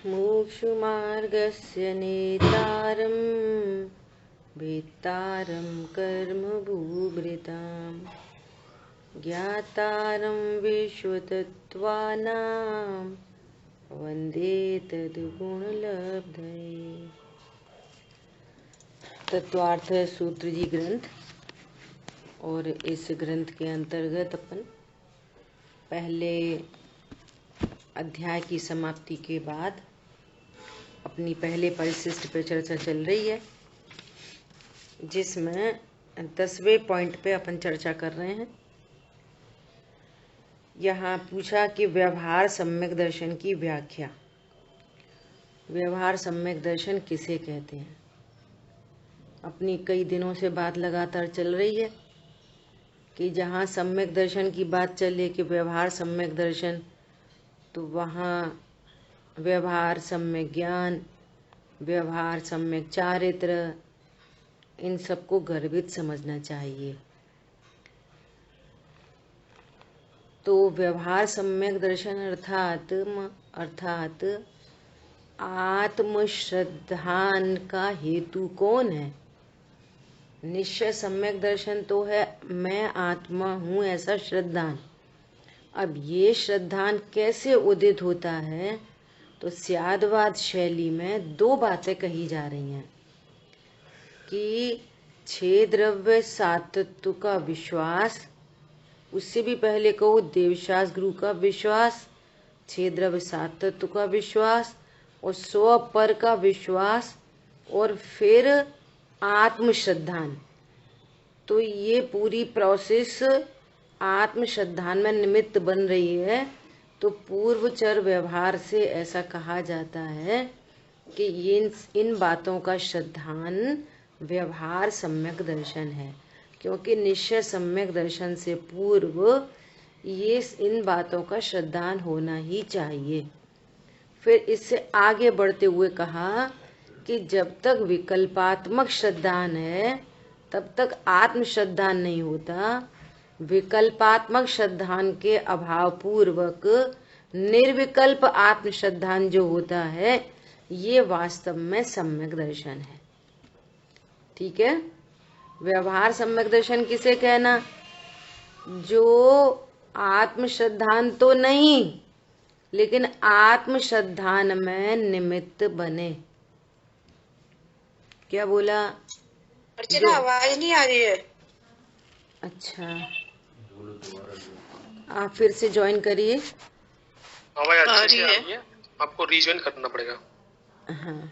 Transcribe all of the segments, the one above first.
मोक्षमार्गस्य नेतारं वेत्तारं कर्मभूभृतां ज्ञातारं विश्वतत्त्वानां वन्दे तद्गुणलब्धये। तत्वार्थ सूत्र जी ग्रंथ। और इस ग्रंथ के अंतर्गत अपन पहले अध्याय की समाप्ति के बाद अपनी पहले परिशिष्ट पे चर्चा चल रही है, जिसमें 10वें पॉइंट पे अपन चर्चा कर रहे हैं। यहाँ पूछा कि व्यवहार सम्यक दर्शन की व्याख्या। व्यवहार सम्यक दर्शन किसे कहते हैं? अपनी कई दिनों से बात लगातार चल रही है कि जहाँ सम्यक दर्शन की बात चले कि व्यवहार सम्यक दर्शन, तो वहाँ व्यवहार सम्यक ज्ञान, व्यवहार सम्यक चारित्र, इन सबको गर्भित समझना चाहिए। तो व्यवहार सम्यक दर्शन अर्थात आत्मश्रद्धान का हेतु कौन है? निश्चय सम्यक दर्शन तो है मैं आत्मा हूँ ऐसा श्रद्धान। अब ये श्रद्धान कैसे उदित होता है? तो स्यादवाद शैली में दो बातें कही जा रही हैं कि छह द्रव्य सात तत्व का विश्वास, उससे भी पहले कहो देवशास्त्र गुरु का विश्वास, छह द्रव्य सात तत्व का विश्वास और स्व पर का विश्वास, और फिर आत्मश्रद्धान। तो ये पूरी प्रोसेस आत्मश्रद्धान में निमित्त बन रही है। तो पूर्वचर व्यवहार से ऐसा कहा जाता है कि इन बातों का श्रद्धान व्यवहार सम्यक दर्शन है, क्योंकि निश्चय सम्यक दर्शन से पूर्व ये इन बातों का श्रद्धान होना ही चाहिए। फिर इससे आगे बढ़ते हुए कहा कि जब तक विकल्पात्मक श्रद्धान है तब तक आत्मश्रद्धान नहीं होता। विकल्पात्मक श्रद्धान के अभाव पूर्वक निर्विकल्प आत्मश्रद्धान जो होता है, ये वास्तव में सम्यक दर्शन है। ठीक है। व्यवहार सम्यक दर्शन किसे कहना? जो आत्मश्रद्धान तो नहीं, लेकिन आत्मश्रद्धान में निमित्त बने। क्या बोला? अर्चना आवाज नहीं आ रही है। अच्छा, आप फिर से ज्वाइन करिए। आवाज अच्छी आ रही है, आपको रीज्वाइन करना पड़ेगा। हाँ,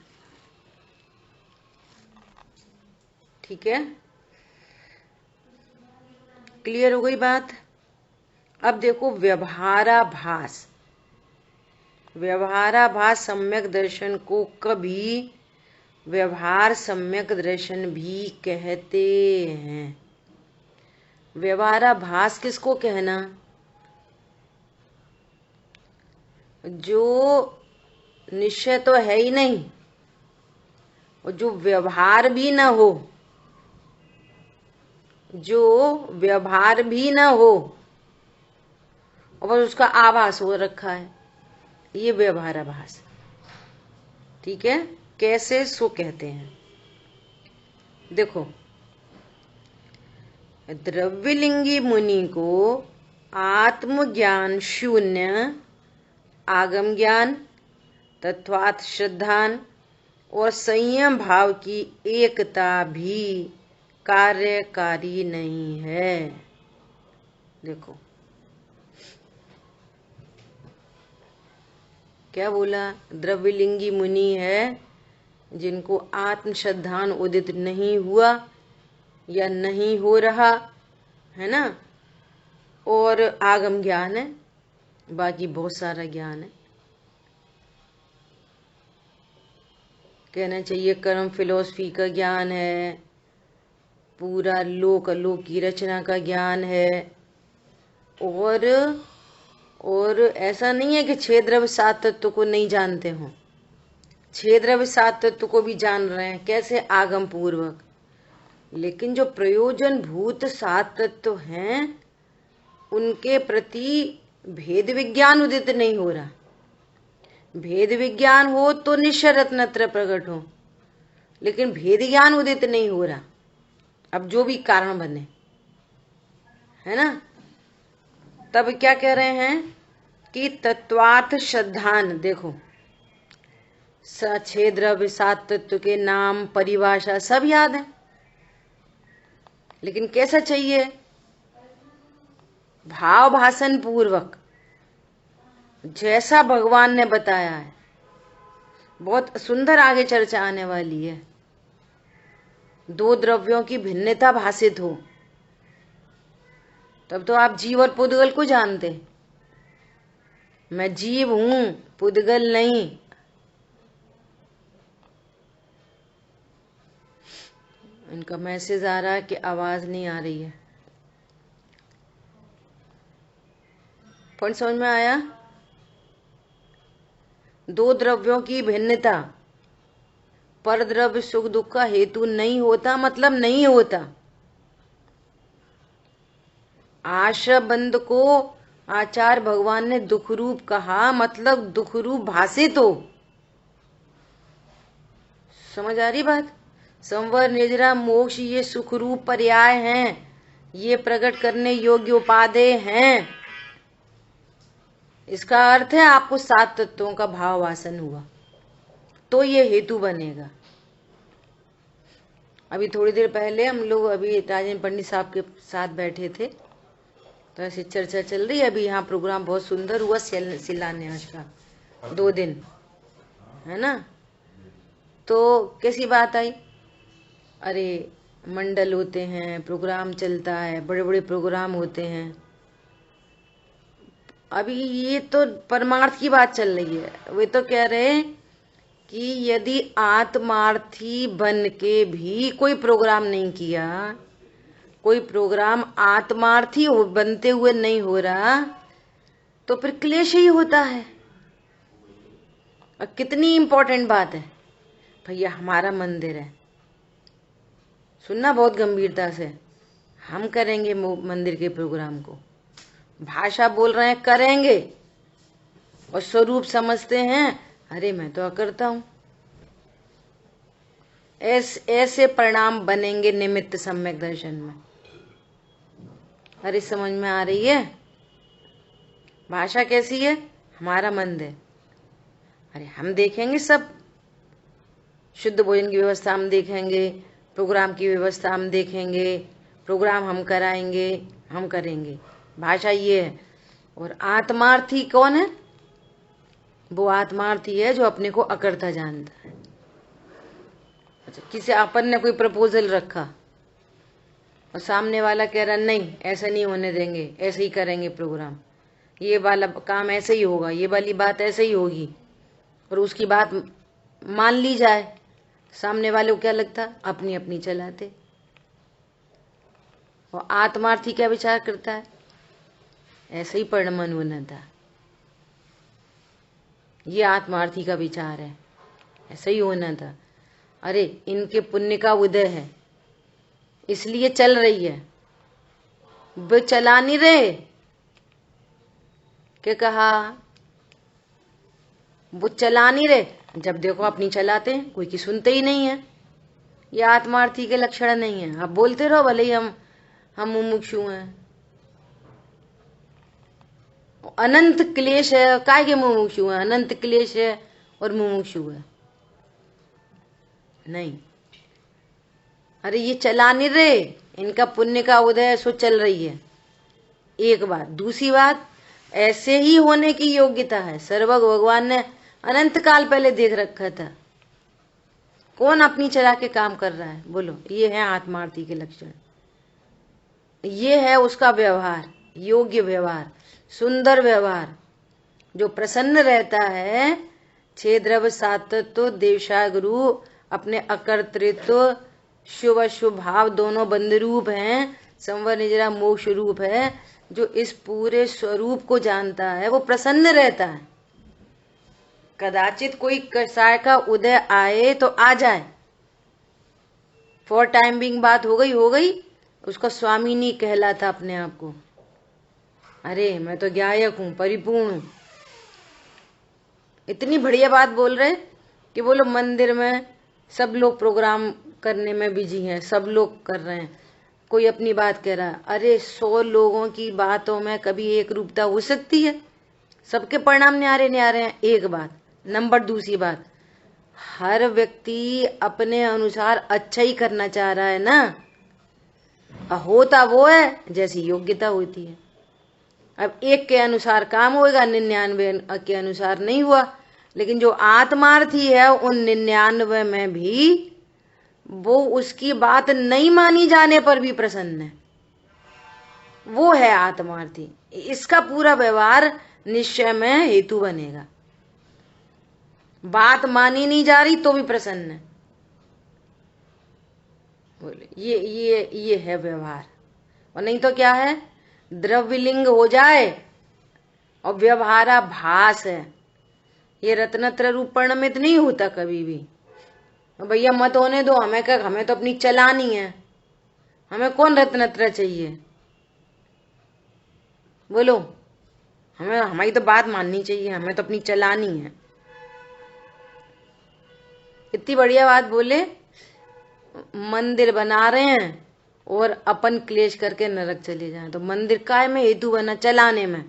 ठीक है, क्लियर हो गई बात। अब देखो व्यवहाराभास। व्यवहाराभास सम्यक दर्शन को कभी व्यवहार सम्यक दर्शन भी कहते हैं। व्यवहाराभास किसको कहना? जो निश्चय तो है ही नहीं और जो व्यवहार भी न हो, जो व्यवहार भी न हो और उसका आभास हो रखा है, ये व्यवहाराभास। ठीक है। कैसे सो कहते हैं? देखो, द्रव्यलिंगी मुनि को आत्मज्ञान शून्य, आगम ज्ञान, तत्वात् श्रद्धान और संयम भाव की एकता भी कार्यकारी नहीं है। देखो क्या बोला? द्रव्यलिंगी मुनि है जिनको आत्मश्रद्धान उदित नहीं हुआ या नहीं हो रहा है ना, और आगम ज्ञान है, बाकी बहुत सारा ज्ञान है। कहना चाहिए कर्म फिलॉसफी का ज्ञान है, पूरा लोक अलोक की रचना का ज्ञान है, और ऐसा नहीं है कि छह द्रव्य सात तत्व को नहीं जानते हो। छह द्रव्य सात तत्व को भी जान रहे हैं। कैसे? आगम पूर्वक। लेकिन जो प्रयोजन भूत सात तत्व हैं, उनके प्रति भेद विज्ञान उदित नहीं हो रहा। भेद विज्ञान हो तो निश्चय रत्नत्र प्रकट हो, लेकिन भेद ज्ञान उदित नहीं हो रहा। अब जो भी कारण बने, है ना, तब क्या कह रहे हैं कि तत्वार्थ श्रद्धान, देखो छह द्रव्य, सात तत्व के नाम, परिभाषा सब याद है, लेकिन कैसा चाहिए? भाव भाषण पूर्वक, जैसा भगवान ने बताया है। बहुत सुंदर आगे चर्चा आने वाली है। दो द्रव्यों की भिन्नता भाषित हो, तब तो आप जीव और पुद्गल को जानते। मैं जीव हूं, पुद्गल नहीं। इनका मैसेज आ रहा है कि आवाज नहीं आ रही है। पॉइंट समझ में आया? दो द्रव्यों की भिन्नता, पर द्रव्य सुख दुख का हेतु नहीं होता, मतलब नहीं होता। आश्रय बंध को आचार्य भगवान ने दुख रूप कहा, मतलब दुख रूप भाषित हो। समझ आ रही बात? संवर, निजरा, मोक्ष ये सुख रूप पर्याय हैं, ये प्रकट करने योग्य उपादेय हैं। इसका अर्थ है आपको सात तत्वों का भाव वासन हुआ तो ये हेतु बनेगा। अभी थोड़ी देर पहले हम लोग अभी राजेंद्र पंडित साहब के साथ बैठे थे, तो ऐसी चर्चा चल रही है। अभी यहाँ प्रोग्राम बहुत सुंदर हुआ शिलान्यास का, 2 दिन, है ना। तो कैसी बात आई, अरे मंडल होते हैं, प्रोग्राम चलता है, बड़े बड़े प्रोग्राम होते हैं। अभी ये तो परमार्थ की बात चल रही है। वे तो कह रहे हैं कि यदि आत्मार्थी बन के भी कोई प्रोग्राम नहीं किया, कोई प्रोग्राम आत्मार्थी बनते हुए नहीं हो रहा, तो फिर क्लेश ही होता है। और कितनी इंपॉर्टेंट बात है भैया, हमारा मंदिर है, सुनना बहुत गंभीरता से। हम करेंगे मंदिर के प्रोग्राम को, भाषा बोल रहे हैं करेंगे, और स्वरूप समझते हैं अरे मैं तो अकर्ता हूं। ऐसे परिणाम बनेंगे निमित्त सम्यक दर्शन में। अरे समझ में आ रही है? भाषा कैसी है? हमारा मंदिर, अरे हम देखेंगे सब, शुद्ध भोजन की व्यवस्था हम देखेंगे, प्रोग्राम की व्यवस्था हम देखेंगे, प्रोग्राम हम कराएंगे, हम करेंगे। भाषा ये है। और आत्मार्थी कौन है? वो आत्मार्थी है जो अपने को अकर्ता जानता है। अच्छा, किसी अपन ने कोई प्रपोजल रखा और सामने वाला कह रहा नहीं ऐसा नहीं होने देंगे, ऐसे ही करेंगे प्रोग्राम, ये वाला काम ऐसे ही होगा, ये वाली बात ऐसे ही होगी, और उसकी बात मान ली जाए, सामने वाले को क्या लगता? अपनी अपनी चलाते। और आत्मार्थी क्या विचार करता है? ऐसे ही परिणमन होना था, ये आत्मार्थी का विचार है, ऐसा ही होना था। अरे इनके पुण्य का उदय है इसलिए चल रही है, वो चला नहीं रहे। क्या कहा? वो चला नहीं रहे, जब देखो अपनी चलाते हैं, कोई की सुनते ही नहीं है। ये आत्मार्थी के लक्षण नहीं है। अब बोलते रहो भले ही हम मुमुक्षु हैं। अनंत क्लेश है, काय के मुमुक्षु है? अनंत क्लेश है और मुमुक्षु है नहीं। अरे ये चला नहीं रहे, इनका पुण्य का उदय सो चल रही है, एक बात। दूसरी बात, ऐसे ही होने की योग्यता है, सर्वज्ञ भगवान ने अनंत काल पहले देख रखा था। कौन अपनी चला के काम कर रहा है? बोलो। ये है आत्मार्थी के लक्षण, ये है उसका व्यवहार, योग्य व्यवहार, सुंदर व्यवहार, जो प्रसन्न रहता है। 6 द्रव्य, 7 तत्व, देवशाय गुरु, अपने अकर्तृत्व, शुभ अशुभ भाव दोनों बंध रूप हैं, संवर निजरा मोक्ष रूप है। जो इस पूरे स्वरूप को जानता है वो प्रसन्न रहता है। कदाचित कोई कसाय का उदय आए तो आ जाए, फॉर टाइम बिंग बात हो गई, उसका स्वामी नहीं कहलाता अपने आप को। अरे मैं तो ज्ञायक हूं, परिपूर्ण हूं, इतनी बढ़िया बात बोल रहे कि बोलो मंदिर में सब लोग प्रोग्राम करने में बिजी हैं, सब लोग कर रहे हैं, कोई अपनी बात कह रहा है। अरे 100 लोगों की बातों में कभी एक रूपता हो सकती है? सबके परिणाम न्यारे हैं, एक बात। नंबर दूसरी बात, हर व्यक्ति अपने अनुसार अच्छा ही करना चाह रहा है ना, होता वो है जैसी योग्यता होती है। अब एक के अनुसार काम होगा, 99 के अनुसार नहीं हुआ, लेकिन जो आत्मार्थी है उन 99 में भी वो उसकी बात नहीं मानी जाने पर भी प्रसन्न है, वो है आत्मार्थी। इसका पूरा व्यवहार निश्चय में हेतु बनेगा। बात मानी नहीं जा रही तो भी प्रसन्न है, बोले ये है व्यवहार। और नहीं तो क्या है, द्रव्यलिंग हो जाए और व्यवहारा भास है, ये रत्नत्र रूप परिणमित नहीं होता कभी भी। भैया मत होने दो, हमें क्या, हमें तो अपनी चलानी है, हमें कौन रत्नत्र चाहिए, बोलो, हमें हमारी तो बात माननी चाहिए, हमें तो अपनी चलानी है। इतनी बढ़िया बात बोले, मंदिर बना रहे हैं और अपन क्लेश करके नरक चले जाएं, तो मंदिर काय में हेतु बना, चलाने में।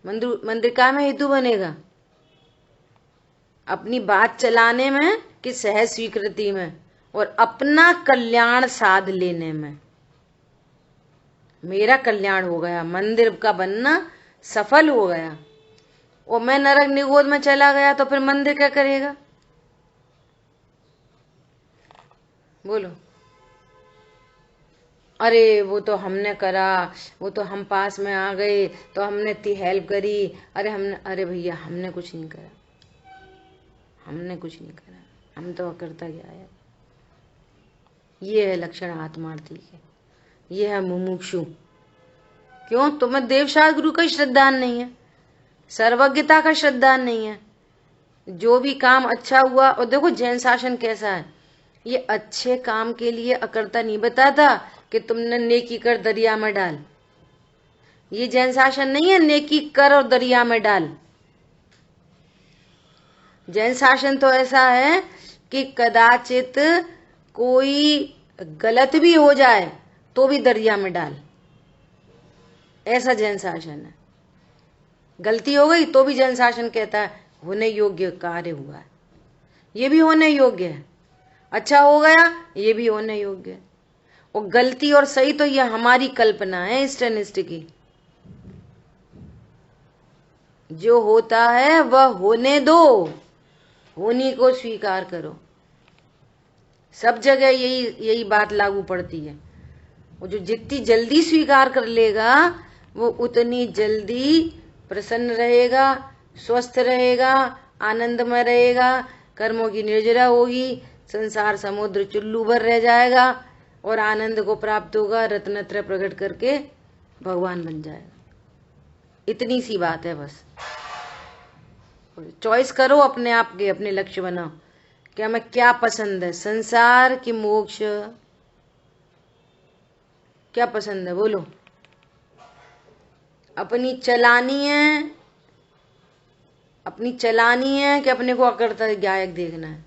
मंदिर काय में हेतु बनेगा, अपनी बात चलाने में कि सहज स्वीकृति में और अपना कल्याण साध लेने में। मेरा कल्याण हो गया, मंदिर का बनना सफल हो गया, और मैं नरक निगोद में चला गया तो फिर मंदिर क्या करेगा, बोलो। अरे वो तो हमने करा, वो तो हम पास में आ गए तो हमने इतनी हेल्प करी, अरे भैया हमने कुछ नहीं करा, हमने कुछ नहीं करा, हम तो करता गया है। ये है लक्षण आत्मार्थी के, ये है मुमुक्षु। क्यों? तुम्हें देवशास्त्र गुरु का श्रद्धान नहीं है, सर्वज्ञता का श्रद्धान नहीं है। जो भी काम अच्छा हुआ, और देखो जैन शासन कैसा है, ये अच्छे काम के लिए अकर्ता नहीं बताता कि तुमने नेकी कर दरिया में डाल। ये जैन शासन नहीं है नेकी कर और दरिया में डाल। जैन शासन तो ऐसा है कि कदाचित कोई गलत भी हो जाए तो भी दरिया में डाल, ऐसा जैन शासन है। गलती हो गई तो भी जैन शासन कहता है होने योग्य कार्य हुआ है, ये भी होने योग्य है। अच्छा हो गया, ये भी होने योग्य है। और गलती और सही तो ये हमारी कल्पना है इष्टनिष्ठ की। जो होता है वह होने दो, होनी को स्वीकार करो। सब जगह यही बात लागू पड़ती है। वो जो जितनी जल्दी स्वीकार कर लेगा वो उतनी जल्दी प्रसन्न रहेगा, स्वस्थ रहेगा, आनंद में रहेगा, कर्मों की निर्जरा होगी, संसार समुद्र चुल्लू भर रह जाएगा और आनंद को प्राप्त होगा, रत्नत्र प्रकट करके भगवान बन जाएगा। इतनी सी बात है बस। चॉइस करो अपने आप के, अपने लक्ष्य बनाओ कि हमें क्या पसंद है, संसार की मोक्ष, क्या पसंद है बोलो। अपनी चलानी है कि अपने को अकर्ता गायक देखना है,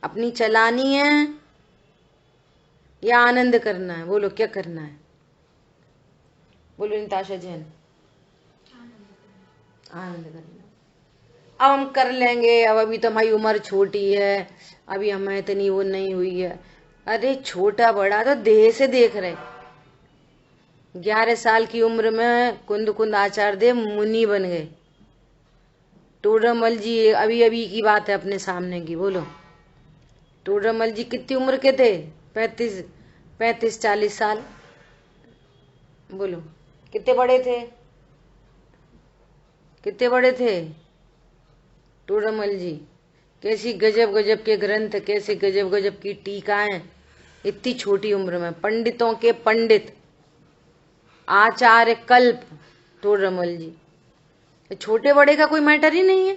अपनी चलानी है या आनंद करना है, बोलो क्या करना है, बोलो निताशा जैन। आनंद करना। अब हम कर लेंगे, अब अभी तो हमारी उम्र छोटी है, अभी हमें इतनी वो नहीं हुई है। अरे छोटा बड़ा तो देह से देख रहे। 11 साल की उम्र में कुंद आचार्य देव मुनि बन गए। टोडरमल जी अभी अभी की बात है अपने सामने की, बोलो। टोडरमल जी कितनी उम्र के थे? 35-40 साल। बोलो कितने बड़े थे, कितने बड़े थे टोडरमल जी। कैसी गजब गजब के ग्रंथ, कैसी गजब गजब की टीकाएं, इतनी छोटी उम्र में। पंडितों के पंडित, आचार्य कल्प टोडरमल जी। छोटे बड़े का कोई मैटर ही नहीं है।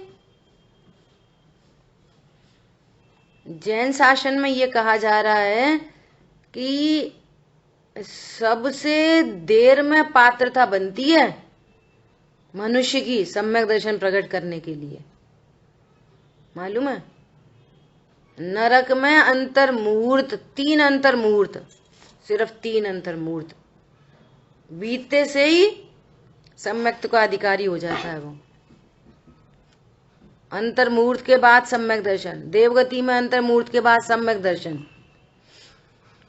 जैन शासन में ये कहा जा रहा है कि सबसे देर में पात्रता बनती है मनुष्य की सम्यक दर्शन प्रकट करने के लिए। मालूम है, नरक में अंतर मुहूर्त, 3 अंतर मुहूर्त, सिर्फ 3 अंतर मुहूर्त बीतते से ही सम्यक्त का अधिकारी हो जाता है वो। अंतर मुहूर्त के बाद सम्यक दर्शन, देवगति में अंतर मुहूर्त के बाद सम्यक दर्शन,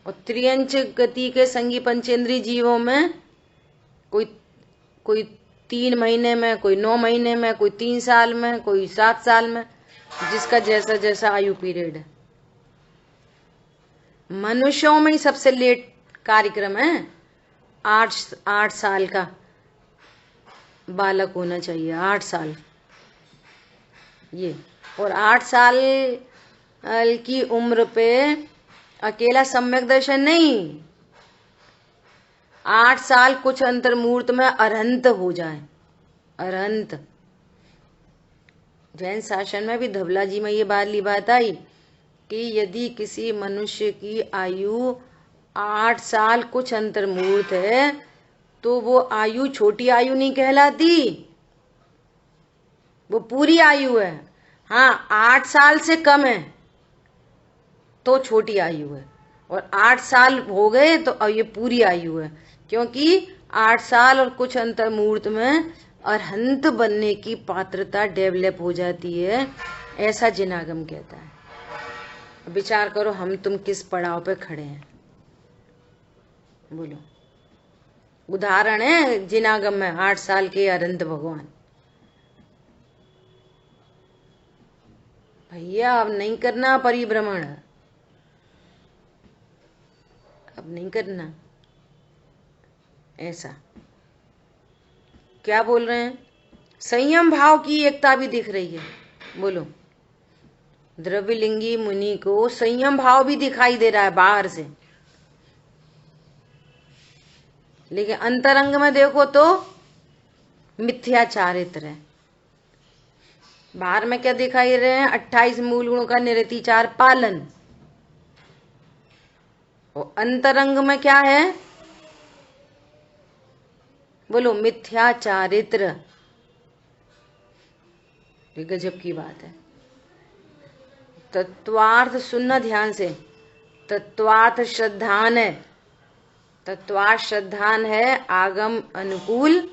और त्रियंच गति के संगी पंचेंद्रीय जीवों में कोई 3 महीने में, कोई 9 महीने में, कोई 3 साल में, कोई 7 साल में, जिसका जैसा जैसा आयु पीरियड है। मनुष्यों में ही सबसे लेट कार्यक्रम है, 8 साल का बालक होना चाहिए, 8 साल ये। और 8 साल की उम्र पे अकेला सम्यक दर्शन नहीं, 8 साल कुछ अंतर मुहूर्त में अरहंत हो जाए, अरहंत। जैन शासन में भी धवला जी में ये बात आई कि यदि किसी मनुष्य की आयु 8 साल कुछ अंतर मुहूर्त है तो वो आयु छोटी आयु नहीं कहलाती, वो पूरी आयु है। हाँ, 8 साल से कम है तो छोटी आयु है, और 8 साल हो गए तो अब ये पूरी आयु है, क्योंकि 8 साल और कुछ अंतर मुहूर्त में अरहंत बनने की पात्रता डेवलप हो जाती है, ऐसा जिनागम कहता है। विचार करो हम तुम किस पड़ाव पे खड़े हैं, बोलो। उदाहरण है जिनागम में 8 साल के अरहंत भगवान। भैया अब नहीं करना परिभ्रमण, अब नहीं करना ऐसा। क्या बोल रहे हैं? संयम भाव की एकता भी दिख रही है, बोलो। द्रव्यलिंगी मुनि को संयम भाव भी दिखाई दे रहा है बाहर से, लेकिन अंतरंग में देखो तो मिथ्या चारित्र है। बाहर में क्या दिखाई रहे हैं? 28 मूल गुणों का निरतिचार पालन, और अंतरंग में क्या है? बोलो, मिथ्या चारित्र। ये गजब की बात है। तत्वार्थ सुनना ध्यान से, तत्वार्थ श्रद्धान है, तत्वार्थ श्रद्धान है आगम अनुकूल,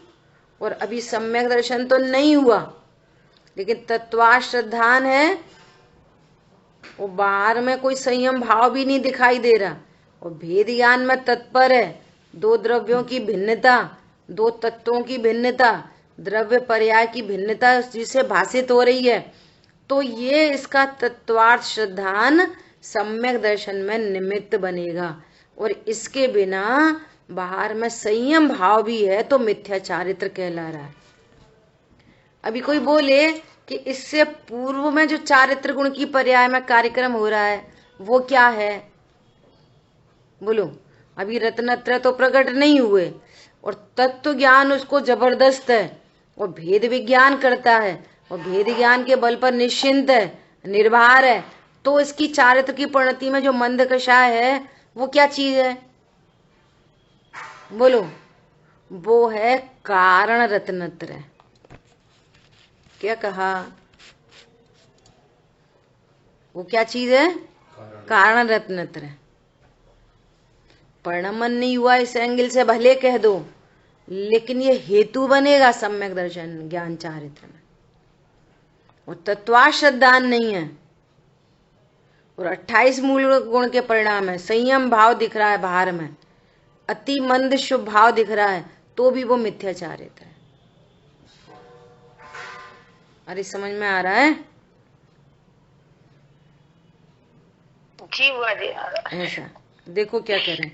और अभी सम्यक दर्शन तो नहीं हुआ, लेकिन तत्वार्थ श्रद्धान है, वो बाहर में कोई संयम भाव भी नहीं दिखाई दे रहा, और भेद ज्ञान में तत्पर है। 2 द्रव्यों की भिन्नता, 2 तत्वों की भिन्नता, द्रव्य पर्याय की भिन्नता जिसे भाषित हो रही है, तो ये इसका तत्वार्थ श्रद्धान सम्यक दर्शन में निमित्त बनेगा। और इसके बिना बाहर में संयम भाव भी है तो मिथ्या चारित्र कहला रहा है। अभी कोई बोले कि इससे पूर्व में जो चारित्र गुण की पर्याय में कार्यक्रम हो रहा है वो क्या है? बोलो, अभी रत्नत्रय तो प्रकट नहीं हुए, और तत्व ज्ञान उसको जबरदस्त है, और भेद विज्ञान करता है, और भेद ज्ञान के बल पर निश्चिंत है, निर्भर है। तो इसकी चारित्र की परिणति में जो मंद कषाय है वो क्या चीज है? बोलो, वो है कारण रत्नत्रय। क्या कहा? वो क्या चीज है? कारण रत्नत्रय। परिणमन नहीं हुआ इस एंगल से भले कह दो, लेकिन ये हेतु बनेगा सम्यक दर्शन ज्ञान चारित्र में। और तत्वार्थ श्रद्धान नहीं है, और 28 मूल गुण के परिणाम है। संयम भाव दिख रहा है बाहर में, अति मंद शुभ भाव दिख रहा है, तो भी वो मिथ्या चारित्र है। अरे समझ में आ रहा है? जी वाजी आ रहा है। ऐसा देखो क्या करें,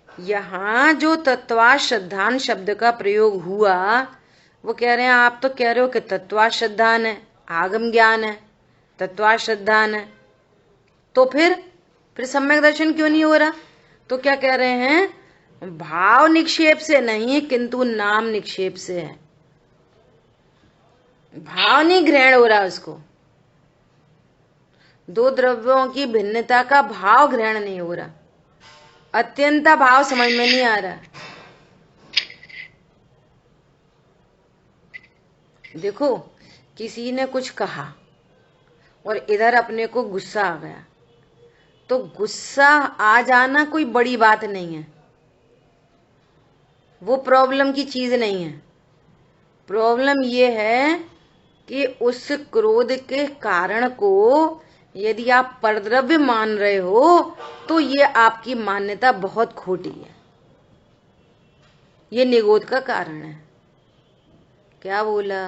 यहाँ जो तत्वार्थ श्रद्धान शब्द का प्रयोग हुआ, वो कह रहे हैं, आप तो कह रहे हो कि तत्वार्थ श्रद्धान है, आगम ज्ञान है, तत्वार्थ श्रद्धान है, तो फिर सम्यक दर्शन क्यों नहीं हो रहा? तो क्या कह रहे हैं? भाव निक्षेप से नहीं, किंतु नाम निक्षेप से है। भाव नहीं ग्रहण हो रहा उसको, 2 द्रव्यों की भिन्नता का भाव ग्रहण नहीं हो रहा, अत्यंता भाव समझ में नहीं आ रहा। देखो, किसी ने कुछ कहा और इधर अपने को गुस्सा आ गया, तो गुस्सा आ जाना कोई बड़ी बात नहीं है, वो प्रॉब्लम की चीज नहीं है। प्रॉब्लम ये है कि उस क्रोध के कारण को यदि आप परद्रव्य मान रहे हो तो ये आपकी मान्यता बहुत खोटी है, ये निगोद का कारण है। क्या बोला?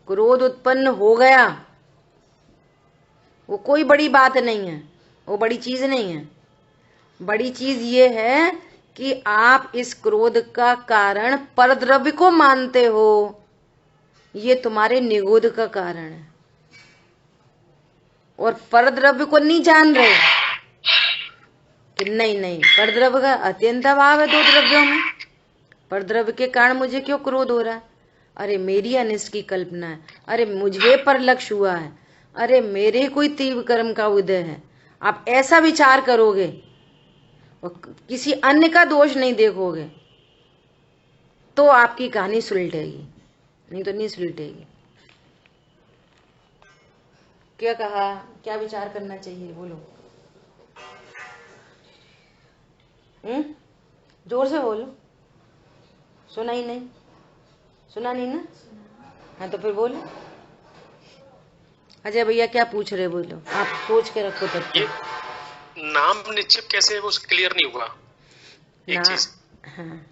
क्रोध उत्पन्न हो गया, वो कोई बड़ी बात नहीं है, वो बड़ी चीज नहीं है। बड़ी चीज ये है कि आप इस क्रोध का कारण परद्रव्य को मानते हो, ये तुम्हारे निगोद का कारण है, और परद्रव्य को नहीं जान रहे कि नहीं नहीं, परद्रव्य का अत्यंत अभाव है दो द्रव्यों में, परद्रव्य के कारण मुझे क्यों क्रोध हो रहा है? अरे मेरी अनिष्ट की कल्पना है, अरे मुझे पर लक्ष्य हुआ है, अरे मेरे कोई तीव्र कर्म का उदय है। आप ऐसा विचार करोगे और किसी अन्य का दोष नहीं देखोगे तो आपकी कहानी सुलटेगी, नहीं तो नहीं सुलटेगी। क्या कहा? क्या विचार करना चाहिए? बोलो। जोर से बोलो। सुना ही नहीं? सुना नहीं ना? हाँ तो फिर बोलो। अजय भैया क्या पूछ रहे? बोलो, आप सोच के रखो तब ये नाम निश्चित कैसे, वो क्लियर नहीं हुआ एक चीज। हाँ।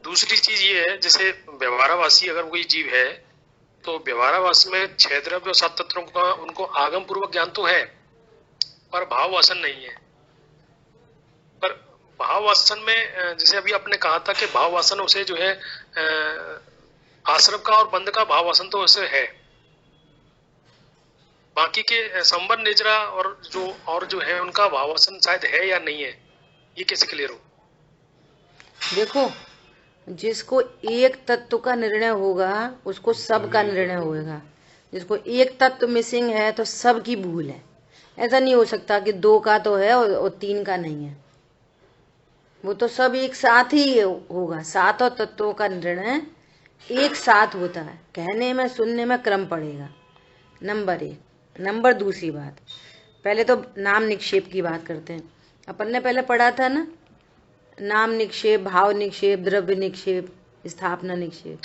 दूसरी चीज ये है, जैसे व्यवहारावासी अगर कोई जीव है तो व्यवहारावास में 6 द्रव्य और 7 तत्वों का उनको आगम पूर्वक ज्ञान तो है, पर भाव वासन नहीं है। पर भाव वासन में जैसे अभी आपने कहा था कि भाव वासन उसे जो है आश्रम का और बंद का भाव वासन तो उसे है, बाकी के संबर निजरा और जो है उनका भाव वासन शायद है या नहीं है, ये कैसे क्लियर हो? देखो, जिसको एक तत्व का निर्णय होगा उसको सब का निर्णय होगा। जिसको एक तत्व मिसिंग है तो सब की भूल है। ऐसा नहीं हो सकता कि 2 का तो है और 3 का नहीं है, वो तो सब एक साथ ही होगा। 7 तत्वों का निर्णय एक साथ होता है, कहने में सुनने में क्रम पड़ेगा। नंबर 1। नंबर दूसरी बात, पहले तो नाम निक्षेप की बात करते हैं। अपन ने पहले पढ़ा था ना, नाम निक्षेप, भाव निक्षेप, द्रव्य निक्षेप, स्थापना निक्षेप,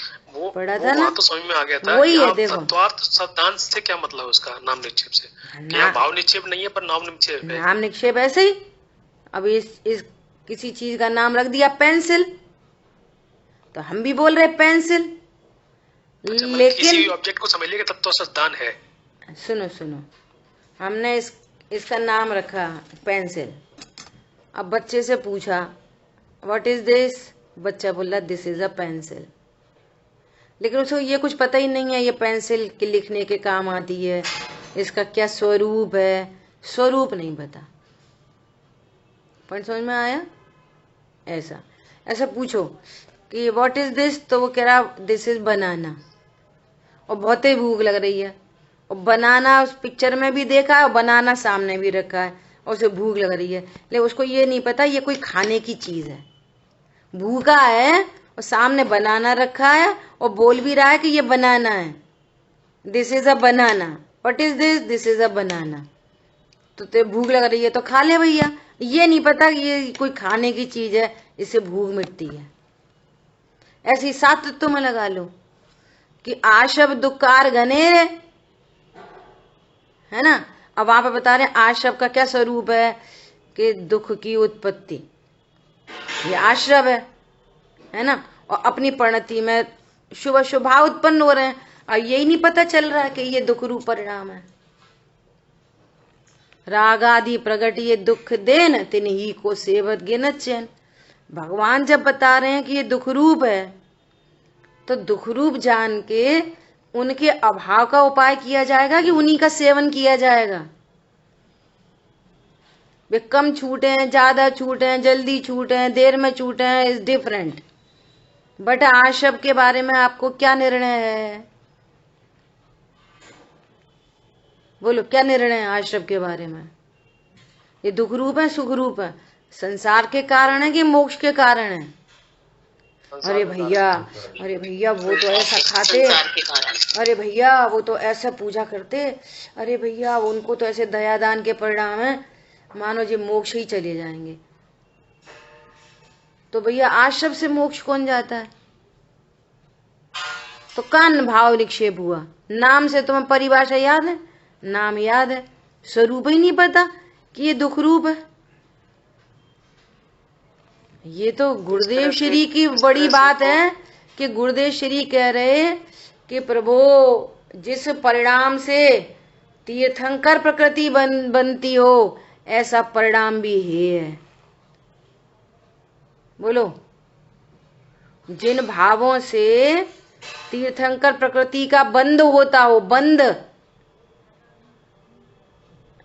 पढ़ा था ना? तो समझ में आ गया था। वही है। देखो, तत्वार्थ शब्दांश से क्या मतलब है उसका, नाम निक्षेप से? क्या भाव निक्षेप नहीं है पर नाम निक्षेप है? नाम निक्षेप ऐसे ही। अब इस किसी चीज का नाम रख दिया पेंसिल, तो हम भी बोल रहे पेंसिल। अच्छा, लेकिन किसी ऑब्जेक्ट को समझ लिया कि तत्व शब्दान है। सुनो, हमने इसका नाम रखा पेंसिल। अब बच्चे से पूछा व्हाट इज दिस, बच्चा बोला दिस इज अ पेंसिल। लेकिन उसको ये कुछ पता ही नहीं है ये पेंसिल के लिखने के काम आती है, इसका क्या स्वरूप है, स्वरूप नहीं पता। पॉइंट समझ में आया? ऐसा पूछो कि व्हाट इज दिस, तो वो कह रहा दिस इज बनाना, और बहुत ही भूख लग रही है, और बनाना उस पिक्चर में भी देखा है और बनाना सामने भी रखा है, और उसे भूख लग रही है, लेकिन उसको ये नहीं पता ये कोई खाने की चीज है। भूखा है और सामने बनाना रखा है और बोल भी रहा है कि ये बनाना है, this is a banana. What is this? This is a banana. तो ते भूख लग रही है तो खा ले भैया, ये नहीं पता कि ये कोई खाने की चीज है, इससे भूख मिटती है। ऐसी 7 तत्वों में लगा लो कि आशब दुकार घनेरे, है ना? अब आप बता रहे हैं आश्रव का क्या स्वरूप है कि दुख की उत्पत्ति, ये आश्रव है ना? और अपनी परिणति में शुभ शुभाव उत्पन्न हो रहे हैं, और यही नहीं पता चल रहा है कि ये दुख रूप परिणाम है। राग आदि प्रगट ये दुख देन, तिन्ही को सेवत गिनत चैन। भगवान जब बता रहे हैं कि ये दुख रूप है, तो दुख रूप जान के उनके अभाव का उपाय किया जाएगा कि उन्हीं का सेवन किया जाएगा? वे कम छूटे हैं, ज्यादा छूटे हैं, जल्दी छूटे हैं, देर में छूटे हैं, इज डिफरेंट। बट आशब के बारे में आपको क्या निर्णय है? बोलो, क्या निर्णय है आशब के बारे में? ये दुख रूप है, सुख रूप है, संसार के कारण है कि मोक्ष के कारण है? अरे भैया, अरे भैया वो तो ऐसा खाते, संसार के कारण। अरे भैया वो तो ऐसा पूजा करते, अरे भैया उनको तो ऐसे दयादान के परिणाम है, मानो जी मोक्ष ही चले जाएंगे। तो भैया आश्रम से मोक्ष कौन जाता है? तो कान भाव निक्षेप हुआ। नाम से तुम्हें परिभाषा याद है? नाम याद है, स्वरूप ही नहीं पता कि ये दुख रूप है। ये तो गुरुदेव श्री की बड़ी बात है कि गुरुदेव श्री कह रहे कि प्रभु जिस परिणाम से तीर्थंकर प्रकृति बनती हो ऐसा परिणाम भी है। बोलो, जिन भावों से तीर्थंकर प्रकृति का बंध होता हो, बंध।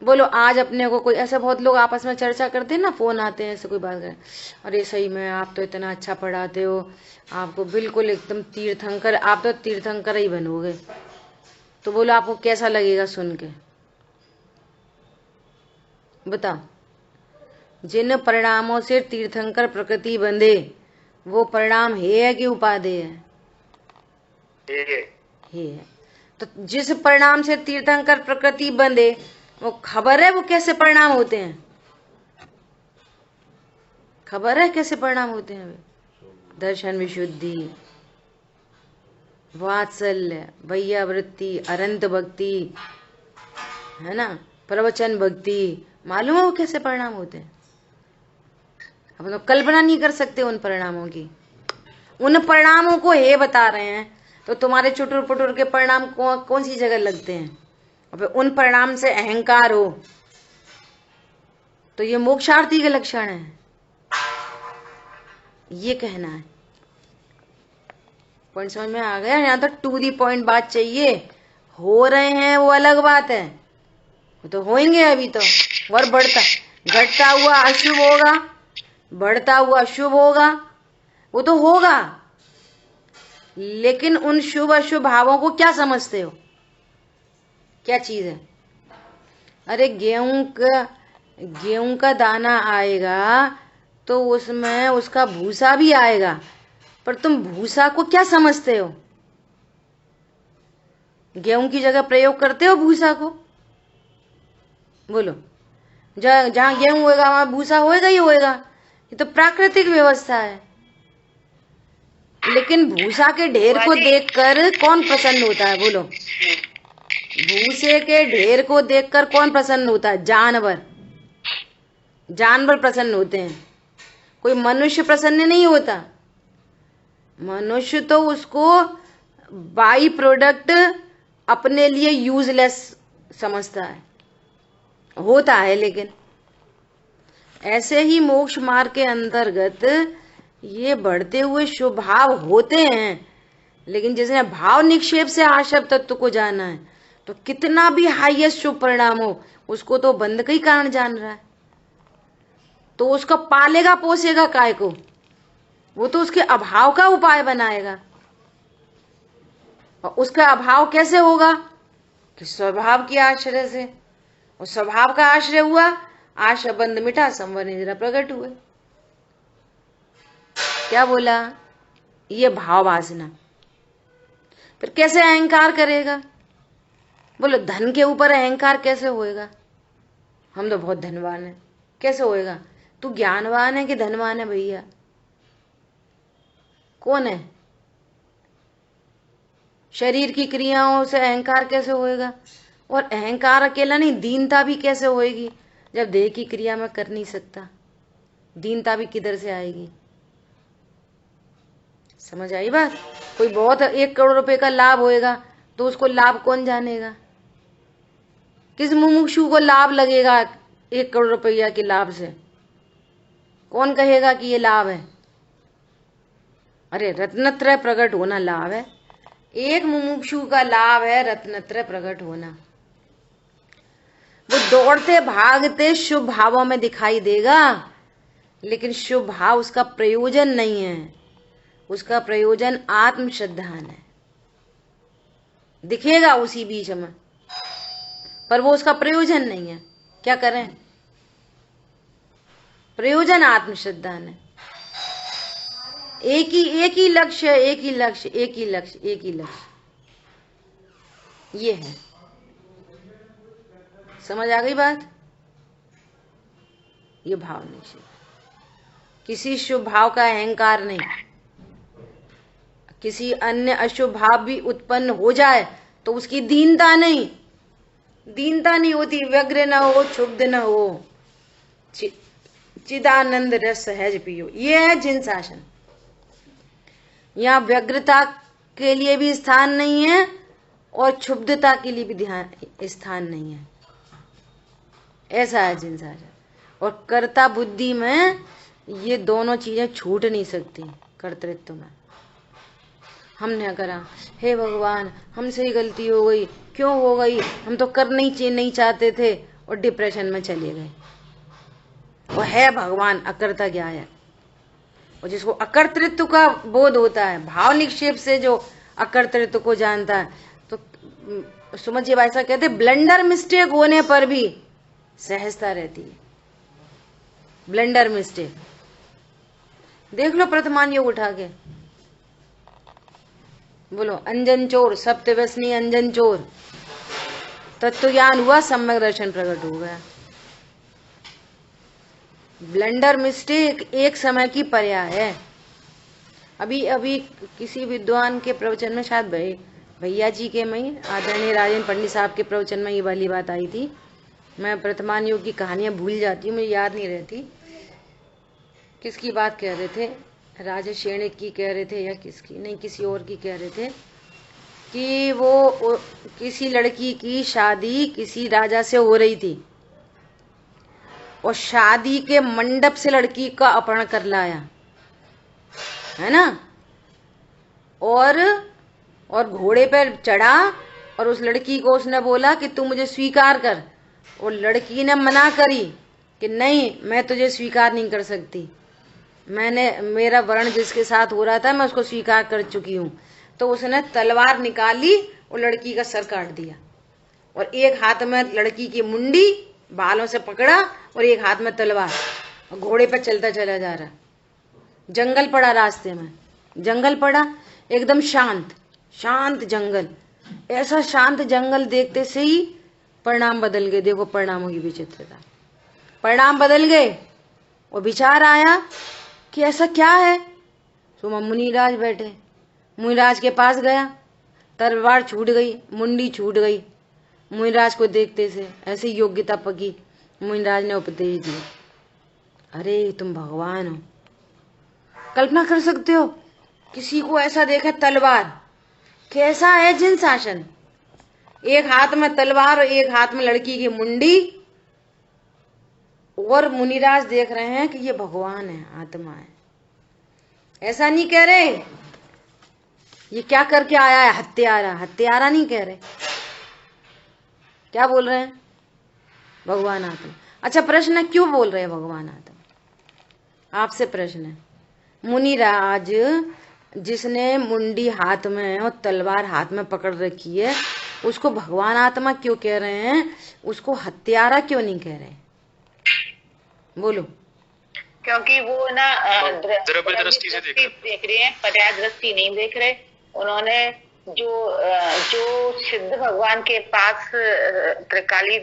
बोलो, आज अपने को कोई ऐसे बहुत लोग आपस में चर्चा करते हैं ना, फोन आते हैं, ऐसे कोई बात करें, अरे सही में आप तो इतना अच्छा पढ़ाते हो, आपको बिल्कुल एकदम तीर्थंकर, आप तो तीर्थंकर ही बनोगे। तो बोलो आपको कैसा लगेगा सुन के? बताओ। जिन परिणामों से तीर्थंकर प्रकृति बंधे वो परिणाम है कि उपादेय है? है। तो जिस परिणाम से तीर्थंकर प्रकृति बंधे वो खबर है वो कैसे परिणाम होते हैं? खबर है कैसे परिणाम होते हैं? दर्शन विशुद्धि, वात्सल्य, भैया वृत्ति, अनंत भक्ति, है ना, प्रवचन भक्ति। मालूम है वो कैसे परिणाम होते हैं? हम लोग कल्पना नहीं कर सकते उन परिणामों की। उन परिणामों को हे बता रहे हैं तो तुम्हारे चुटुर पुटुर के परिणाम कौन सी जगह लगते हैं? अब उन परिणाम से अहंकार हो तो ये मोक्षार्थी के लक्षण है, ये कहना है। पॉइंट समझ में आ गया? यहाँ तो टू दी पॉइंट बात चाहिए। हो रहे हैं वो अलग बात है, वो तो होंगे अभी तो। और घटता हुआ अशुभ होगा, बढ़ता हुआ शुभ होगा, वो तो होगा। लेकिन उन शुभ अशुभ भावों को क्या समझते हो? क्या चीज है? अरे गेहूं का दाना आएगा तो उसमें उसका भूसा भी आएगा, पर तुम भूसा को क्या समझते हो? गेहूं की जगह प्रयोग करते हो भूसा को? बोलो, जहां गेहूं होएगा वहां भूसा होएगा ही होएगा, ये तो प्राकृतिक व्यवस्था है। लेकिन भूसा के ढेर को देखकर कौन प्रसन्न होता है? बोलो, भूसे के ढेर को देखकर कौन प्रसन्न होता है? जानवर प्रसन्न होते हैं, कोई मनुष्य प्रसन्न नहीं होता। मनुष्य तो उसको बाई प्रोडक्ट अपने लिए यूजलेस समझता है, होता है। लेकिन ऐसे ही मोक्ष मार्ग के अंतर्गत ये बढ़ते हुए शुभ भाव होते हैं, लेकिन जिसने भाव निक्षेप से आशव तत्व को जाना है तो कितना भी हाईएस्ट शुभ परिणाम हो उसको तो बंध का ही कारण जान रहा है, तो उसका पालेगा पोसेगा काय को? वो तो उसके अभाव का उपाय बनाएगा। और उसका अभाव कैसे होगा? कि स्वभाव के आश्रय से। और स्वभाव का आश्रय हुआ, आशा बंध मिटा, संवर निद्रा प्रकट हुए। क्या बोला? ये भाव वासना। फिर कैसे अहंकार करेगा? बोलो, धन के ऊपर अहंकार कैसे होएगा? हम तो बहुत धनवान है, कैसे होएगा? तू ज्ञानवान है कि धनवान है भैया? कौन है? शरीर की क्रियाओं से अहंकार कैसे होएगा? और अहंकार अकेला नहीं, दीनता भी कैसे होएगी जब देह की क्रिया में कर नहीं सकता? दीनता भी किधर से आएगी? समझ आई बात? कोई बहुत 1 करोड़ रुपए का लाभ होएगा तो उसको लाभ कौन जानेगा? किस मुमुक्षु को लाभ लगेगा 1 करोड़ रुपया के लाभ से? कौन कहेगा कि ये लाभ है? अरे रत्नत्रय प्रकट होना लाभ है। एक मुमुक्षु का लाभ है रत्नत्रय प्रकट होना। वो दौड़ते भागते शुभ भावों में दिखाई देगा, लेकिन शुभ भाव उसका प्रयोजन नहीं है। उसका प्रयोजन आत्म श्रद्धान है। दिखेगा उसी बीच में, पर वो उसका प्रयोजन नहीं है। क्या करें? प्रयोजन आत्म श्रद्धान है। एक ही लक्ष्य, एक ही लक्ष्य, एक ही लक्ष्य, एक ही लक्ष्य, ये है। समझ आ गई बात? ये भाव निश्चय, किसी शुभ भाव का अहंकार नहीं। किसी अन्य अशुभ भाव भी उत्पन्न हो जाए तो उसकी दीनता नहीं, दीनता नहीं होती। व्यग्र न हो, क्षुब्ध न हो, चिदानंद रस सहज पियो, ये है जिन शासन। यहाँ व्यग्रता के लिए भी स्थान नहीं है और क्षुब्धता के लिए भी स्थान नहीं है, ऐसा है जिन शासन। और कर्ता बुद्धि में ये दोनों चीजें छूट नहीं सकती। कर्तृत्व में हमने करा, हे भगवान हमसे ही गलती हो गई, क्यों हो गई, हम तो कर नहीं चाहते थे, और डिप्रेशन में चले गए। वो है भगवान अकर्ता क्या है। और जिसको अकर्तृत्व का बोध होता है, भाव निक्षेप से जो अकर्तृत्व को जानता है, तो सुमन जी ऐसा कहते, ब्लंडर मिस्टेक होने पर भी सहजता रहती है। ब्लंडर मिस्टेक देख लो, प्रथमान योग उठा के बोलो, अंजन चोर सप्तव्यसनी अंजन चोर, तत्व ज्ञान हुआ, सम्यक दर्शन प्रकट हो गया। ब्लंडर मिस्टेक एक समय की पर्याय है। अभी किसी विद्वान के प्रवचन में, शायद भैया जी के में, आदरणीय राजेंद्र पंडित साहब के प्रवचन में ये वाली बात आई थी। मैं वर्तमान योग की कहानियां भूल जाती हूँ, मुझे याद नहीं रहती किसकी बात कह रहे थे, राजा शेणिक की कह रहे थे या किसकी, नहीं किसी और की कह रहे थे कि वो किसी लड़की की शादी किसी राजा से हो रही थी और शादी के मंडप से लड़की का अपहरण कर लाया, है ना, और घोड़े पर चढ़ा और उस लड़की को उसने बोला कि तू मुझे स्वीकार कर, और लड़की ने मना करी कि नहीं मैं तुझे स्वीकार नहीं कर सकती, मेरा वर्ण जिसके साथ हो रहा था मैं उसको स्वीकार कर चुकी हूँ। तो उसने तलवार निकाली और लड़की का सर काट दिया, और एक हाथ में लड़की की मुंडी बालों से पकड़ा और एक हाथ में तलवार, और घोड़े पर चलता चला जा रहा। जंगल पड़ा रास्ते में, जंगल पड़ा एकदम शांत शांत जंगल। ऐसा शांत जंगल देखते से ही परिणाम बदल गए। देखो परिणामों की विचित्रता, परिणाम बदल गए और विचार आया कि ऐसा क्या है। तो मुनिराज बैठे, मुनिराज के पास गया, तलवार छूट गई, मुंडी छूट गई। मुनिराज को देखते से ऐसी योग्यता पकी, मुनिराज ने उपदेश दिया, अरे तुम भगवान हो। कल्पना कर सकते हो किसी को ऐसा देखा तलवार, कैसा है जिन शासन, एक हाथ में तलवार और एक हाथ में लड़की की मुंडी, और मुनिराज देख रहे हैं कि ये भगवान है, आत्मा है। ऐसा नहीं कह रहे ये क्या करके आया है, हत्यारा, हत्यारा नहीं कह रहे, क्या बोल रहे हैं, भगवान आत्मा। अच्छा प्रश्न है, क्यों बोल रहे हैं भगवान आत्मा? आपसे प्रश्न है, मुनिराज जिसने मुंडी हाथ में और तलवार हाथ में पकड़ रखी है, उसको भगवान आत्मा क्यों कह रहे हैं, उसको हत्यारा क्यों नहीं कह रहे? बोलो। क्योंकि वो ना द्रव्य दृष्टि से देख रहे हैं, पर्याय दृष्टि नहीं देख रहे। उन्होंने जो सिद्ध भगवान के पास त्रिकाली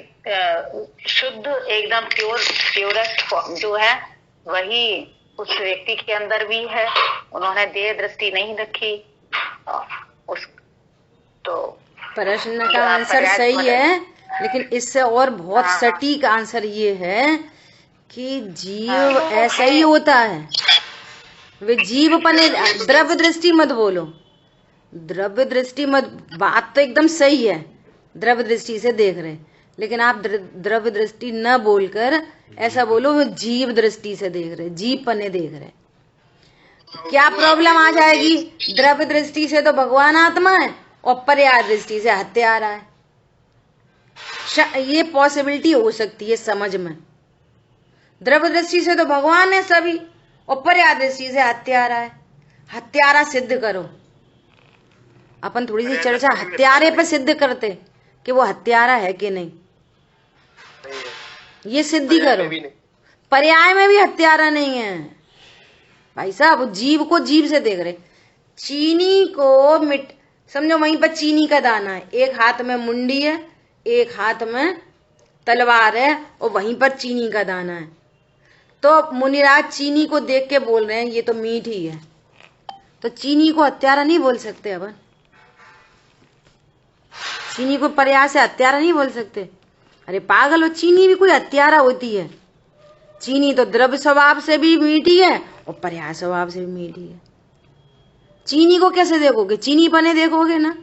शुद्ध एकदम प्योरेस्ट जो है वही उस व्यक्ति के अंदर भी है। उन्होंने देह दृष्टि नहीं रखी। उस तो प्रश्न का आंसर सही है, लेकिन इससे और बहुत सटीक आंसर ये है कि जीव ऐसा ही होता है। वे जीव पने, द्रव्य दृष्टि मत बोलो, द्रव्य दृष्टि मत, बात तो एकदम सही है, द्रव्य दृष्टि से देख रहे, लेकिन आप द्रव्य दृष्टि न बोलकर ऐसा बोलो वो जीव दृष्टि से देख रहे, जीव पने देख रहे। क्या प्रॉब्लम आ जाएगी? द्रव्य दृष्टि से तो भगवान आत्मा है और पर्याय दृष्टि से हत्यारा है। ये पॉसिबिलिटी हो सकती है समझ में। द्रव्य दृष्टि से तो भगवान है सभी और पर्याय दृष्टि से हत्यारा है। हत्यारा सिद्ध करो। अपन थोड़ी सी चर्चा हत्यारे पे सिद्ध करते कि वो हत्यारा है कि नहीं, ये सिद्धि करो। पर्याय में भी हत्यारा नहीं है, भाई साहब जीव को जीव से देख रहे। चीनी को समझो वहीं पर चीनी का दाना है, एक हाथ में मुंडी है, एक हाथ में तलवार है, और वहीं पर चीनी का दाना है। तो मुनिराज चीनी को देख के बोल रहे हैं ये तो मीठी है। तो चीनी को हत्यारा नहीं बोल सकते अपन, चीनी को पर्याय से हत्यारा नहीं बोल सकते। अरे पागल हो, चीनी भी कोई हत्यारा होती है? चीनी तो द्रव्य स्वभाव से भी मीठी है और पर्याय स्वभाव से भी मीठी है। चीनी को कैसे देखोगे? चीनी पने देखोगे ना।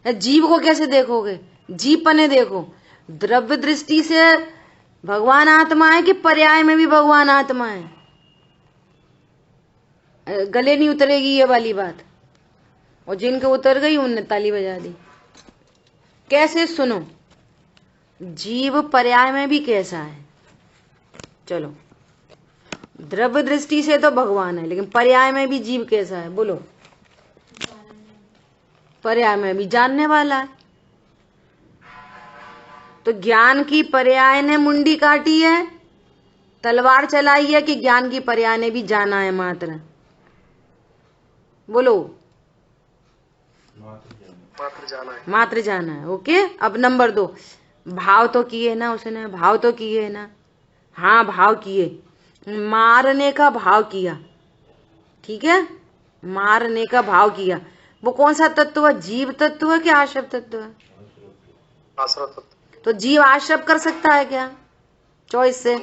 जीव को कैसे देखोगे? जीव पने देखो। द्रव्य दृष्टि से भगवान आत्मा है कि पर्याय में भी भगवान आत्मा है? गले नहीं उतरेगी ये वाली बात। और जिनके उतर गई उनने ताली बजा दी। कैसे? सुनो, जीव पर्याय में भी कैसा है? चलो, द्रव्य दृष्टि से तो भगवान है, लेकिन पर्याय में भी जीव कैसा है? बोलो। पर्याय में भी जानने वाला है। तो ज्ञान की पर्याय ने मुंडी काटी है, तलवार चलाई है, कि ज्ञान की पर्याय ने भी जाना है मात्र? बोलो। मात्र जाना है। मात्र जाना है। ओके। अब नंबर 2, भाव तो किए ना उसने, भाव तो किए ना। हाँ भाव किए, मारने का भाव किया, ठीक है, मारने का भाव किया। वो कौन सा तत्व है? जीव तत्व है कि आश्रव तत्व है? आश्रव तत्व। तो जीव आश्रव कर सकता है क्या चॉइस से?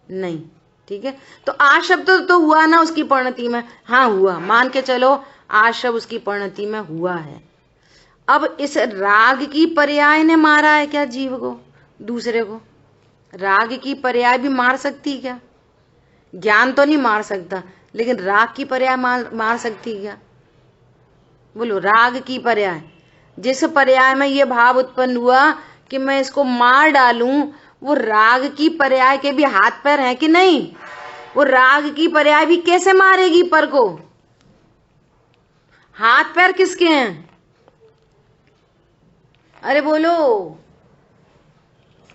नहीं। ठीक है, तो आश्रव तो हुआ ना उसकी परिणति में। हाँ हुआ, मान के चलो आश्रव उसकी परिणति में हुआ है। अब इस राग की पर्याय ने मारा है क्या जीव को, दूसरे को? राग की पर्याय भी मार सकती क्या? ज्ञान तो नहीं मार सकता, लेकिन राग की पर्याय मार सकती क्या? बोलो। राग की पर्याय, जिस पर्याय में ये भाव उत्पन्न हुआ कि मैं इसको मार डालूं, वो राग की पर्याय के भी हाथ पैर हैं कि नहीं? वो राग की पर्याय भी कैसे मारेगी पर को? हाथ पैर किसके हैं? अरे बोलो।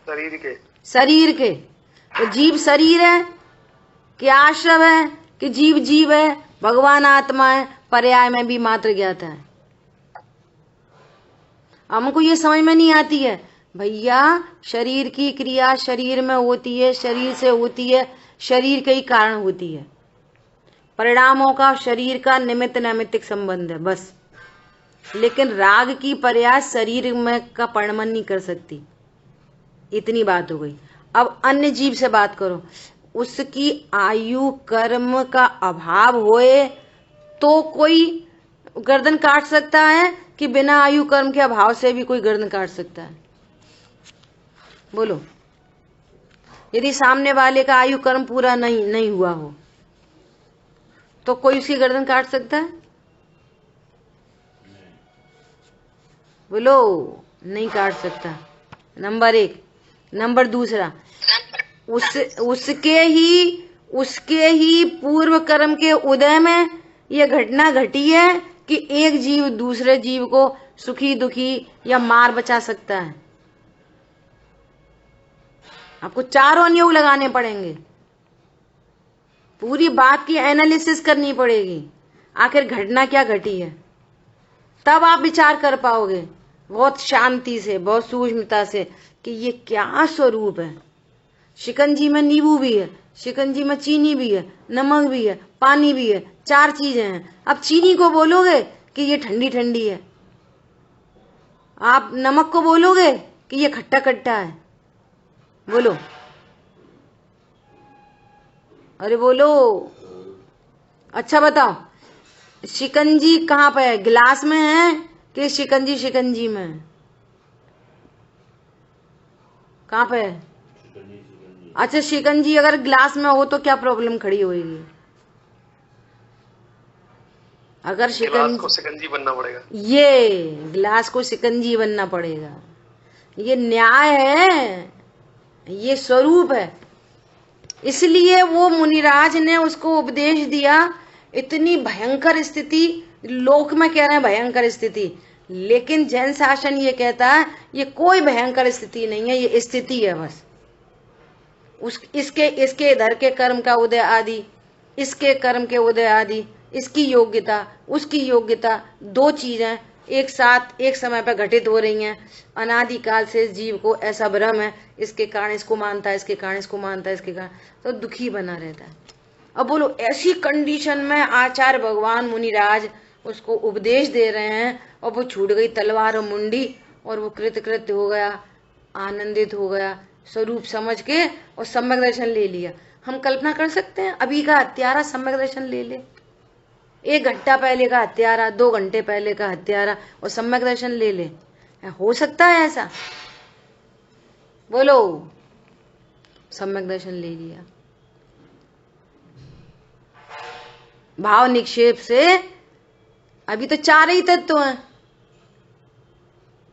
शरीर के। शरीर के। तो जीव शरीर है कि आश्रव है कि जीव जीव है? भगवान आत्मा है, पर्याय में भी मात्र ज्ञाता है। हमको ये समझ में नहीं आती है भैया। शरीर की क्रिया शरीर में होती है, शरीर से होती है, शरीर के ही कारण होती है। परिणामों का शरीर का निमित्त नैमित्तिक संबंध है बस। लेकिन राग की पर्याय शरीर में का परिणमन नहीं कर सकती। इतनी बात हो गई। अब अन्य जीव से बात करो। उसकी आयु कर्म का अभाव होए तो कोई गर्दन काट सकता है कि बिना आयु कर्म के अभाव से भी कोई गर्दन काट सकता है? बोलो। यदि सामने वाले का आयु कर्म पूरा नहीं हुआ हो तो कोई उसकी गर्दन काट सकता है? बोलो। नहीं काट सकता। नंबर 1। नंबर 2, उसके ही पूर्व कर्म के उदय में यह घटना घटी है कि एक जीव दूसरे जीव को सुखी दुखी या मार बचा सकता है। आपको 4 अनुयोग लगाने पड़ेंगे, पूरी बात की एनालिसिस करनी पड़ेगी, आखिर घटना क्या घटी है, तब आप विचार कर पाओगे बहुत शांति से, बहुत सूक्ष्मता से कि ये क्या स्वरूप है। शिकंजी में नींबू भी है, शिकंजी में चीनी भी है, नमक भी है, पानी भी है, 4 चीजें हैं। अब चीनी को बोलोगे कि ये ठंडी ठंडी है, आप नमक को बोलोगे कि ये खट्टा खट्टा है। बोलो। अरे बोलो। अच्छा बताओ, शिकंजी कहाँ पे है? गिलास में है कि शिकंजी में है? कहाँ पे है? अच्छा, शिकंजी अगर गिलास में हो तो क्या प्रॉब्लम खड़ी होगी? अगर शिकंजी बनना पड़ेगा। ये गिलास को शिकंजी बनना पड़ेगा। ये न्याय है, ये स्वरूप है। इसलिए वो मुनिराज ने उसको उपदेश दिया। इतनी भयंकर स्थिति, लोक में कह रहे हैं भयंकर स्थिति, लेकिन जैन शासन ये कहता है ये कोई भयंकर स्थिति नहीं है, ये स्थिति है बस। इसके इधर के कर्म का उदय आदि इसके कर्म के उदय आदि, इसकी योग्यता उसकी योग्यता, दो चीजें एक साथ एक समय पर घटित हो रही हैं। अनादिकाल से इस जीव को ऐसा भ्रम है, इसके कारण इसको मानता है, इसके कारण इसको मानता है, इसके कारण तो दुखी बना रहता है। अब बोलो ऐसी कंडीशन में आचार्य भगवान मुनिराज उसको उपदेश दे रहे हैं और वो छूट गई तलवार और मुंडी और वो कृतकृत्य हो गया, आनंदित हो गया, स्वरूप समझ के और सम्यक दर्शन ले लिया। हम कल्पना कर सकते हैं अभी का हत्यारा सम्यक दर्शन ले ले, 1 घंटा पहले का हत्यारा, 2 घंटे पहले का हत्यारा और सम्यक दर्शन ले ले? हो सकता है ऐसा? बोलो। सम्यक दर्शन ले लिया, भाव निक्षेप से। अभी तो 4 ही तत्व हैं।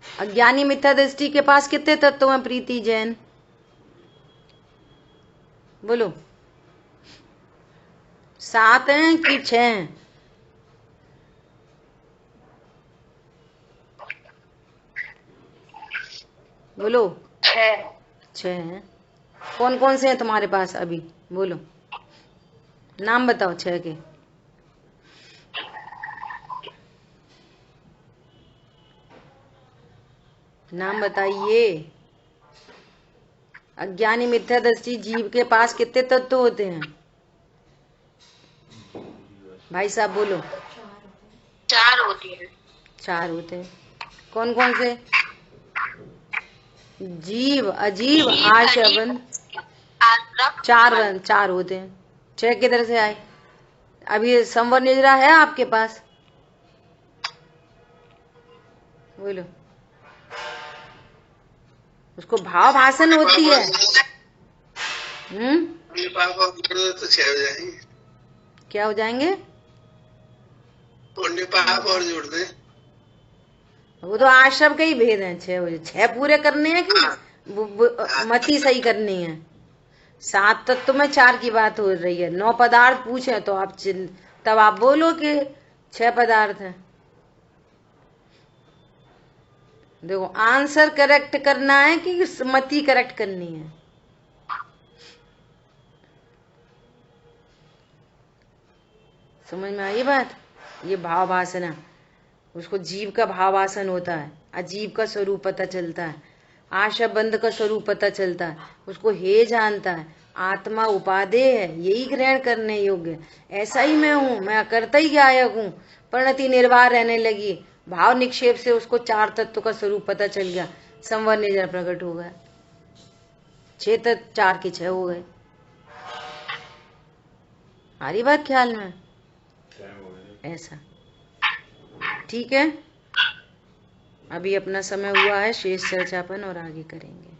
अज्ञानी मिथ्या दृष्टि के पास कितने तत्व हैं प्रीति जैन? बोलो 7 हैं कि 6 हैं? बोलो 6 हैं। कौन कौन से हैं तुम्हारे पास अभी? बोलो नाम बताओ 6 के। नाम बताइए। अज्ञानी मिथ्या दृष्टि जीव के पास कितने तत्व होते हैं भाई साहब? बोलो। 4 होती है। 4 होते हैं। कौन कौन से? जीव, अजीव, आशवन, 4 होते हैं। 6 किधर से आए? अभी संवर निजरा है आपके पास? बोलो। उसको भाव भाषण होती है। तो 6 हो जाएंगे। क्या हो जाएंगे? पुण्य पाप और जोड़ दे। वो तो आश्रम के ही भेद हैं। 6 पूरे करने हैं कि मति सही करनी है? 7 तत्व में 4 की बात हो रही है। 9 पदार्थ पूछे तो आप तब आप बोलो कि 6 पदार्थ हैं। देखो आंसर करेक्ट करना है कि मति करेक्ट करनी है? समझ में आई बात? ये भाव वासना, उसको जीव का भाव वासन होता है, अजीव का स्वरूप पता चलता है, आशा बंध का स्वरूप पता चलता है, उसको हे जानता है, आत्मा उपादेय है, यही ग्रहण करने योग्य। ऐसा ही मैं हूं, मैं करता ही गायक हूं, परिणति निर्वाह रहने लगी। भाव निक्षेप से उसको 4 तत्व का स्वरूप पता चल गया, संवर निजर प्रकट हो गया। 6 तत्व 4 के 6 हो गए। आ रही बात ख्याल में? ऐसा ठीक है। अभी अपना समय हुआ है, शेष चर्चापन और आगे करेंगे।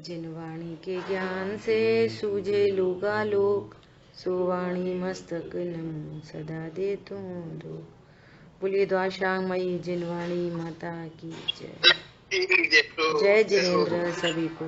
जिन वाणी के ज्ञान से सूझे लोकालोक, सो वाणी मस्तक नमो सदा दे तो दो। बोलिए द्वाशांगमयी जिन वाणी माता की जय। जय जिनेन्द्र सभी को।